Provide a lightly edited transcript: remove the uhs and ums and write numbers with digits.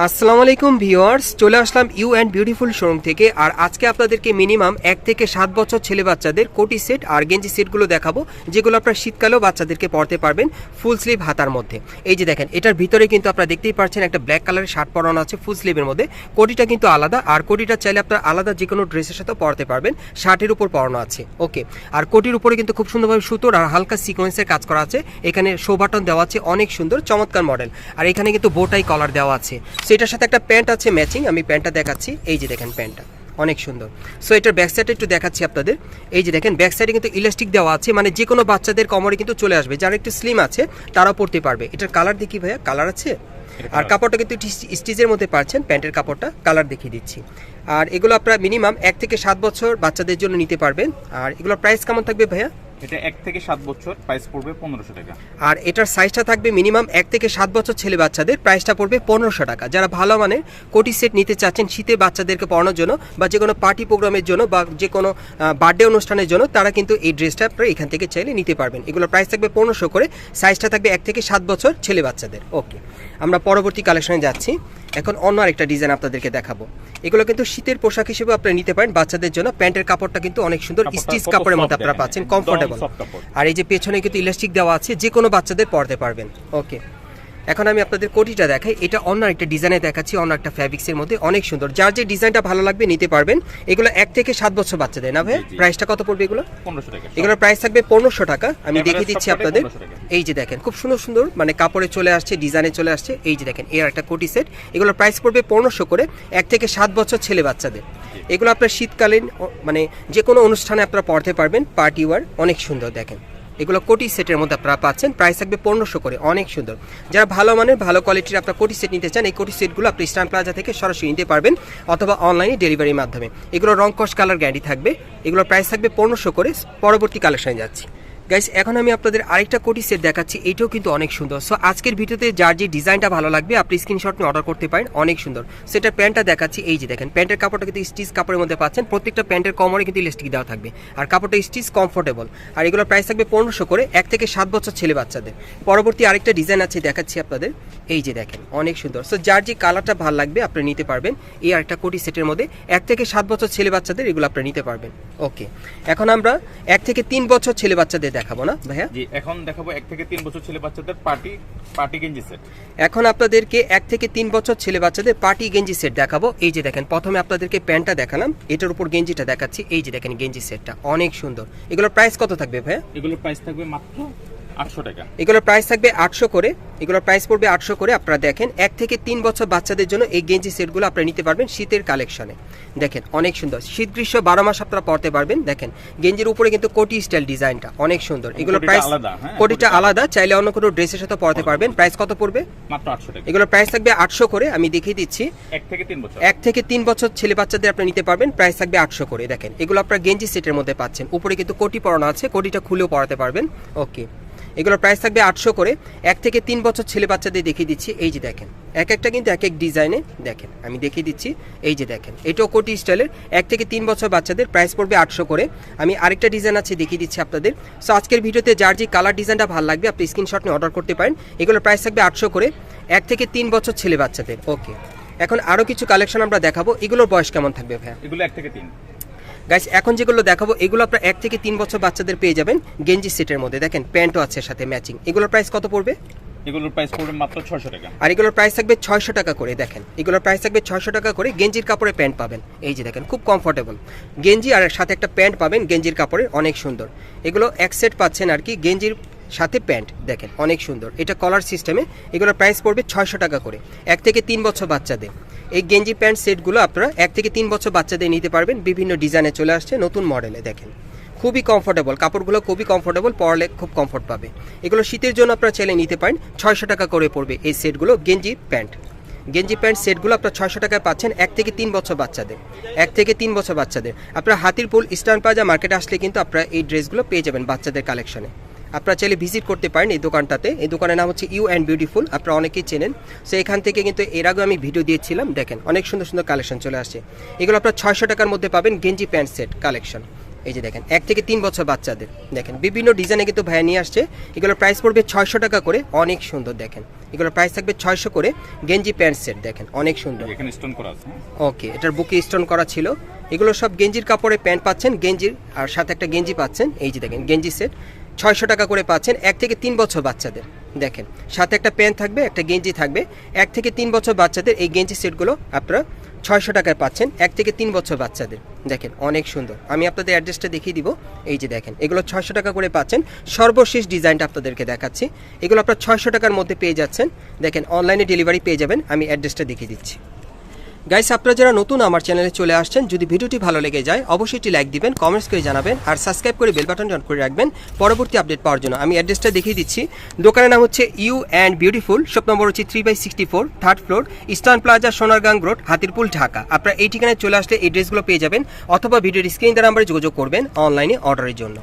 আসসালামু আলাইকুম ভিউয়ার্স, চলে আসলাম ইউ অ্যান্ড বিউটিফুল শোরুম থেকে। আর আজকে আপনাদেরকে মিনিমাম 1 থেকে 7 বছর ছেলে বাচ্চাদের কোটি সেট আর গেঞ্জি সেটগুলো দেখাবো, যেগুলো আপনারা শীতকালেও বাচ্চাদেরকে পরতে পারবেন ফুল স্লিভ হাতার মধ্যে। এই যে দেখেন, এটার ভিতরে কিন্তু আপনারা দেখতেই পাচ্ছেন একটা ব্ল্যাক কালারের শার্ট পরানো আছে ফুল স্লিভের মধ্যে। কোটিটা কিন্তু আলাদা, আর কোটিটা চাইলে আপনারা আলাদা যে কোনো ড্রেসের সাথে পরতে পারবেন, শার্টের উপর পরানো আছে। ওকে, আর কোটির উপরে কিন্তু খুব সুন্দরভাবে সুতোর আর হালকা সিকোয়েন্সের কাজ করা আছে। এখানে শো বাটন দেওয়া আছে, অনেক সুন্দর চমৎকার মডেল। আর এখানে কিন্তু বোটাই কলার দেওয়া আছে। সেটার সাথে একটা প্যান্ট আছে ম্যাচিং, আমি প্যান্টটা দেখাচ্ছি। এই যে দেখেন প্যান্টটা অনেক সুন্দর। সো এটার ব্যাক সাইডে একটু দেখাচ্ছি আপনাদের। এই যে দেখেন ব্যাক সাইডে কিন্তু ইলাস্টিক দেওয়া আছে, মানে যে কোনো বাচ্চাদের কোমরে কিন্তু চলে আসবে, যারা একটু স্লিম আছে তারাও পরতে পারবে। এটার কালার দেখি ভাইয়া, কালার আছে। আর কাপড়টা কিন্তু স্টিচের মধ্যে পাচ্ছেন, প্যান্টের কাপড়টা কালার দেখিয়ে দিচ্ছি। আর এগুলো আপনারা মিনিমাম 1 থেকে 7 বছর বাচ্চাদের জন্য নিতে পারবেন। আর এগুলোর প্রাইস কেমন থাকবে ভাইয়া? এটা 1 থেকে 7 বছর, প্রাইস পড়বে 1500 টাকা। আর এটার সাইজটা থাকবে মিনিমাম 1 থেকে 7 বছর ছেলে বাচ্চাদের, প্রাইসটা পড়বে 1500 টাকা। যারা ভালো মানের কোটি সেট নিতে চাচ্ছেন শীতে বাচ্চাদেরকে পরানোর জন্য, বা যে কোনো পার্টি প্রোগ্রামের জন্য, বা যে কোনো বার্থডে অনুষ্ঠানের জন্য, তারা কিন্তু এই ড্রেসটা আপনারা এখান থেকে চাইলে নিতে পারবেন। এগুলোর প্রাইস থাকবে 1500 করে, সাইজটা থাকবে 1 থেকে 7 বছর ছেলে বাচ্চাদের। ওকে, আমরা পরবর্তী কালেকশনে যাচ্ছি। এখন অন্য আরেকটা ডিজাইন আপনাদেরকে দেখাবো। এগুলো কিন্তু শীতের পোশাক হিসেবে আপনারা নিতে পারেন বাচ্চাদের জন্য। প্যান্টের কাপড়টা কিন্তু অনেক সুন্দর স্টিচ কাপড়ের মধ্যে আপনারা পাচ্ছেন, কমফোর্টেবল। আর এই যে পেছনে কিন্তু ইলাস্টিক দেওয়া আছে, যে কোনো বাচ্চাদের পরতে পারবেন। ওকে, এখন আমি আপনাদের কোটিটা দেখাই। এটা অন্য একটা ডিজাইনে দেখাচ্ছি, অন্য একটা ফ্যাব্রিক্সের মধ্যে, অনেক সুন্দর। যার যে ডিজাইনটা ভালো লাগবে নিতে পারবেন। এগুলো 1 থেকে 7 বছর বাচ্চাদের না ভাই? প্রাইসটা কত পড়বে এগুলো? 1500 টাকা। এগুলোর প্রাইস থাকবে 1500 টাকা। আমি দেখিয়ে দিচ্ছি আপনাদের। এই যে দেখেন খুব সুন্দর সুন্দর মানে কাপড়ে চলে আসছে, ডিজাইনে চলে আসছে। এই যে দেখেন এর একটা কোটি সেট, এগুলোর প্রাইস পড়বে 1500 করে, 1 থেকে 7 বছর ছেলে বাচ্চাদের। এগুলো আপনার শীতকালীন মানে যে কোনো অনুষ্ঠানে আপনারা পরতে পারবেন, পার্টি ওয়ার, অনেক সুন্দর। দেখেন এগুলো কোটি সেটের মধ্যে আপনারা পাচ্ছেন, প্রাইস থাকবে 1500 করে, অনেক সুন্দর। যারা ভালো মানের ভালো কোয়ালিটির আপনারা কোটি সেট নিতে চান, এই কোটি সেটগুলো আপনি স্টান প্লাজা থেকে সরাসরি নিতে পারবেন, অথবা অনলাইনে ডেলিভারির মাধ্যমে। এগুলো রং কস কালার গ্যারান্টি থাকবে। এগুলোর প্রাইস থাকবে 1500 করে। পরবর্তী কালেকশনে যাচ্ছি গাইস। এখন আমি আপনাদের আরেকটা কোটি সেট দেখাচ্ছি, এইটাও কিন্তু অনেক সুন্দর। সো আজকের ভিডিওতে যার যে ডিজাইনটা ভালো লাগবে আপনি স্ক্রিনশট নিয়ে অর্ডার করতে পারেন, অনেক সুন্দর। সেটা প্যান্টটা দেখাচ্ছি। এই যে দেখেন প্যান্টের কাপড়টা কিন্তু স্টিচ কাপড়ের মধ্যে পাচ্ছেন, প্রত্যেকটা প্যান্টের কোমরে কিন্তু ইলাস্টিক দেওয়া থাকবে, আর কাপড়টা স্টিচ কমফোর্টেবল। আর এগুলোর প্রাইস থাকবে 1500 করে, 1 থেকে 7 বছর ছেলে বাচ্চাদের। পরবর্তী আরেকটা ডিজাইন আছে, দেখাচ্ছি আপনাদের। এই যে দেখেন অনেক সুন্দর। সো যার যে কালারটা ভালো লাগবে আপনি নিতে পারবেন। এই আরেকটা কোটি সেটের মধ্যে 1 থেকে 7 বছর ছেলে বাচ্চাদের, এগুলো আপনি নিতে পারবেন। ওকে, এখন আমরা 1 থেকে 3 বছর ছেলে বাচ্চাদের দেখাবো না ভাইয়া? জি, এখন দেখাবো 1 থেকে 3 বছর ছেলে বাচ্চাদের পার্টি গেঞ্জি সেট। এখন আপনাদেরকে 1 থেকে 3 বছর ছেলে বাচ্চাদের পার্টি গেঞ্জি সেট দেখাবো। এই যে দেখেন প্রথমে আপনাদেরকে প্যান্টটা দেখালাম, এটার উপর গেঞ্জিটা দেখাচ্ছি। এই যে দেখেন গেঞ্জি সেটটা অনেক সুন্দর। এগুলোর প্রাইস কত থাকবে ভাইয়া? এগুলোর প্রাইস থাকবে মাত্র 800 টাকা। এগুলোর প্রাইস থাকবে 800 করে। এগুলোর প্রাইস পড়বে 800 করে। আপনারা দেখেন 1 থেকে 3 বছর বাচ্চাদের জন্য এই গেঞ্জি সেটগুলো আপনারা নিতে পারবেন শীতের কালেকশনে। দেখেন অনেক সুন্দর, শীত গ্রীষ্ম 12 মাস আপনারা পরতে পারবেন। দেখেন গেঞ্জির উপরে কিন্তু কোটি স্টাইল ডিজাইনটা অনেক সুন্দর। এগুলোর প্রাইস কোটিটা আলাদা, চাইলে অন্য কোনো ড্রেসের সাথে পরতে পারবেন। প্রাইস কত পড়বে? মাত্র 800 টাকা। এগুলোর প্রাইস থাকবে 800 করে। আমি দেখিয়ে দিচ্ছি। 1 থেকে 3 বছর, 1 থেকে 3 বছর ছেলে বাচ্চাদের আপনি নিতে পারবেন, প্রাইস থাকবে 800 করে। দেখেন এগুলো আপনারা গেঞ্জি সেটের মধ্যে পাচ্ছেন, উপরে কিন্তু কোটি পরানো আছে, কোটিটা খুলেও পরাতে পারবেন। ওকে, এগুলোর প্রাইস থাকবে 800 করে। 1 থেকে 3 বছর ছেলে বাচ্চাদের দেখিয়ে দিচ্ছি। এই যে দেখেন এক একটা কিন্তু এক এক ডিজাইনে, দেখেন আমি দেখিয়ে দিচ্ছি। এই যে দেখেন এটাও কোটি স্টাইলের, 1 থেকে 3 বছর বাচ্চাদের, প্রাইস পড়বে 800 করে। আমি আরেকটা ডিজাইন আছে দেখিয়ে দিচ্ছি আপনাদের। সো আজকের ভিডিওতে যার যে কালার ডিজাইনটা ভালো লাগবে আপনি স্ক্রিনশট নিয়ে অর্ডার করতে পারেন। এগুলোর প্রাইস থাকবে 800 করে, 1 থেকে 3 বছর ছেলে বাচ্চাদের। ওকে, এখন আরও কিছু কালেকশন আমরা দেখাবো। এগুলোর বয়স কেমন থাকবে ভাইয়া? এগুলো 1 থেকে 3। গাইস এখন যেগুলো দেখাবো এগুলো আপনারা 1 থেকে 3 বছর বাচ্চাদের পেয়ে যাবেন গেঞ্জি সেটের মধ্যে। দেখেন প্যান্টও আছে সাথে ম্যাচিং। এগুলোর প্রাইস কত পড়বে? এগুলোর প্রাইস পড়বে মাত্র 600 টাকা। আর এগুলোর প্রাইস থাকবে 600 টাকা করে। দেখেন এগুলোর প্রাইস থাকবে 600 টাকা করে। গেঞ্জির কাপড়ে প্যান্ট পাবেন। এই যে দেখেন খুব কমফোর্টেবল গেঞ্জি, আর সাথে একটা প্যান্ট পাবেন গেঞ্জির কাপড়ের, অনেক সুন্দর। এগুলো এক সেট পাচ্ছেন আর কি, গেঞ্জির সাথে প্যান্ট। দেখেন অনেক সুন্দর, এটা কলার সিস্টেমে। এগুলোর প্রাইস পড়বে 600 টাকা করে, 1 থেকে 3 বছর বাচ্চাদের। এই গেঞ্জি প্যান্ট সেটগুলো আপনারা 1 থেকে 3 বছর বাচ্চাদের নিতে পারবেন, বিভিন্ন ডিজাইনে চলে আসছে, নতুন মডেলে। দেখেন খুবই কমফোর্টেবল, কাপড়গুলো খুবই কমফোর্টেবল, পরলে খুব কমফোর্ট পাবে। এগুলো শীতের জন্য আপনারা চাইলে নিতে পারেন। 600 টাকা করে পড়বে এই সেটগুলো গেঞ্জি প্যান্ট সেটগুলো আপনারা 600 টাকায় পাচ্ছেন 1 থেকে 3 বছর বাচ্চাদের। 1 থেকে 3 বছর বাচ্চাদের আপনারা হাতিরপুল ইস্টার্ন প্লাজা মার্কেটে আসলে কিন্তু আপনারা এই ড্রেসগুলো পেয়ে যাবেন বাচ্চাদের কালেকশনে। আপনারা চাইলে ভিজিট করতে পারেন এই দোকানটাতে। এই দোকানের নাম হচ্ছে ইউ অ্যান্ড বিউটিফুল, আপনারা অনেকেই চেনেন। সো এখান থেকে কিন্তু এর আগে আমি ভিডিও দিয়েছিলাম। দেখেন অনেক সুন্দর সুন্দর কালেকশন চলে আসছে। এগুলো আপনারা 600 টাকার মধ্যে পাবেন গেঞ্জি প্যান্ট সেট কালেকশন। এই যে দেখেন 1 থেকে 3 বছর বাচ্চাদের দেখেন বিভিন্ন ডিজাইনে কিন্তু ভাইয়া নিয়ে আসছে। এগুলোর প্রাইস পড়বে 600 টাকা করে, অনেক সুন্দর দেখেন। এগুলোর প্রাইস থাকবে 600 করে। গেঞ্জি প্যান্ট সেট দেখেন অনেক সুন্দর, এখানে স্টোন করা আছে। ওকে, এটার বুকে স্টোন করা ছিল। এগুলো সব গেঞ্জির কাপড়ে প্যান্ট পাচ্ছেন, গেঞ্জির আর সাথে একটা গেঞ্জি পাচ্ছেন। এই যে দেখেন গেঞ্জি সেট 600 টাকা করে পাচ্ছেন 1 থেকে 3 বছর বাচ্চাদের। দেখেন সাথে একটা প্যান্ট থাকবে, একটা গেঞ্জি থাকবে। 1 থেকে 3 বছর বাচ্চাদের এই গেঞ্জি সেটগুলো আপনারা 600 টাকায় পাচ্ছেন 1 থেকে 3 বছর বাচ্চাদের। দেখেন অনেক সুন্দর, আমি আপনাদের অ্যাড্রেসটা দেখিয়ে দিব। এই যে দেখেন এগুলো 600 টাকা করে পাচ্ছেন। সর্বশেষ ডিজাইনটা আপনাদেরকে দেখাচ্ছি, এগুলো আপনার 600 টাকার মধ্যে পেয়ে যাচ্ছেন। দেখেন অনলাইনে ডেলিভারি পেয়ে যাবেন, আমি অ্যাড্রেসটা দেখিয়ে দিচ্ছি। গাইস, আপনারা যারা নতুন আমার চ্যানেলে চলে আসছেন, যদি ভিডিওটি ভালো লেগে যায় অবশ্যই একটি লাইক দিবেন, কমেন্টস করে জানাবেন আর সাবস্ক্রাইব করে বেল বাটন অন করে রাখবেন পরবর্তী আপডেট পাওয়ার জন্য। আমি অ্যাড্রেসটা দেখিয়ে দিচ্ছি। দোকানের নাম হচ্ছে you and beautiful, shop number হচ্ছে 3/64, 3rd floor, eastern plaza, Sonargaon road, Hatirpool, Dhaka. আপনারা এই ঠিকানায় চলে আসলে এই ড্রেসগুলো পেয়ে যাবেন, অথবা ভিডিওর স্ক্রিন নাম্বারে যোগাযোগ করবেন অনলাইনে অর্ডারের জন্য।